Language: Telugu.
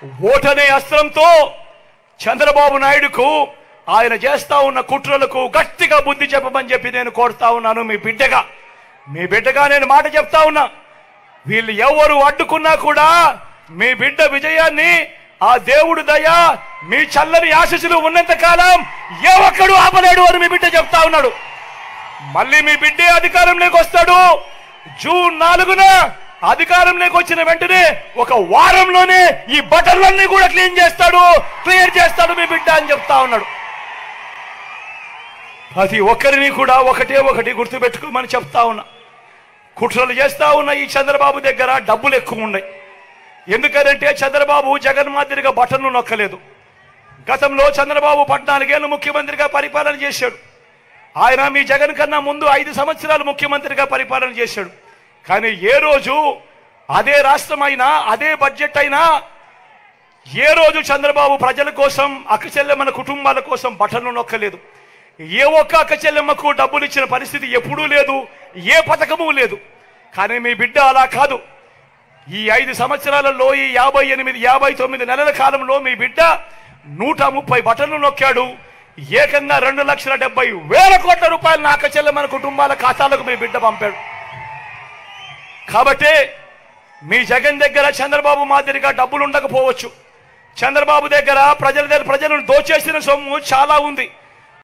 ఓటనే అస్త్రంతో చంద్రబాబు నాయుడుకు ఆయన చేస్తా ఉన్న కుట్రలకు గట్టిగా బుద్ధి చెప్పమని చెప్పి నేను కోరుతా ఉన్నాను. మీ బిడ్డగా నేను మాట చెప్తా ఉన్నా. వీళ్ళు ఎవరు అడ్డుకున్నా కూడా మీ బిడ్డ విజయాన్ని ఆ దేవుడు దయ మీ చల్లని ఆశీస్సులు ఉన్నంత కాలం ఏ ఒక్కడు ఆపలేడు అని మీ బిడ్డ చెప్తా ఉన్నాడు. మళ్ళీ మీ బిడ్డే అధికారంలోకి వస్తాడు. జూన్ 4న అధికారంలోకి వచ్చిన వెంటనే ఒక వారంలోనే ఈ బటన్లన్నీ కూడా క్లియర్ చేస్తాడు మీ బిడ్డ అని చెప్తా ఉన్నాడు. ప్రతి ఒక్కరిని కూడా ఒకటి గుర్తుపెట్టుకోమని చెప్తా ఉన్నా. కుట్రలు చేస్తా ఉన్న ఈ చంద్రబాబు దగ్గర డబ్బులు ఎక్కువ ఉన్నాయి. ఎందుకంటే చంద్రబాబు జగన్ మాదిరిగా బటన్లు నొక్కలేదు. గతంలో చంద్రబాబు 14 ఏళ్ళు ముఖ్యమంత్రిగా పరిపాలన చేశాడు. ఆయన మీ జగన్ కన్నా ముందు 5 సంవత్సరాలు ముఖ్యమంత్రిగా పరిపాలన చేశాడు. కానీ ఏ రోజు అదే రాష్ట్రం అయినా అదే బడ్జెట్ అయినా ఏ రోజు చంద్రబాబు ప్రజల కోసం అక్క చెల్లెమ్మల కుటుంబాల కోసం బటన్లు నొక్కలేదు. ఏ ఒక్క అక్క చెల్లెమ్మకు డబ్బులు ఇచ్చిన పరిస్థితి ఎప్పుడూ లేదు, ఏ పథకము లేదు. కానీ మీ బిడ్డ అలా కాదు. ఈ 5 సంవత్సరాలలో ఈ 59 నెలల కాలంలో మీ బిడ్డ 130 బటన్లు నొక్కాడు. ఏకంగా 2,70,000 కోట్ల రూపాయలు అక్క చెల్లెమ్మల కుటుంబాల ఖాతాలకు మీ బిడ్డ పంపాడు. కాబట్టి మీ జగన్ దగ్గర చంద్రబాబు మాదిరిగా డబ్బులు ఉండకపోవచ్చు. చంద్రబాబు దగ్గర ప్రజలను దోచేసిన సొమ్ము చాలా ఉంది.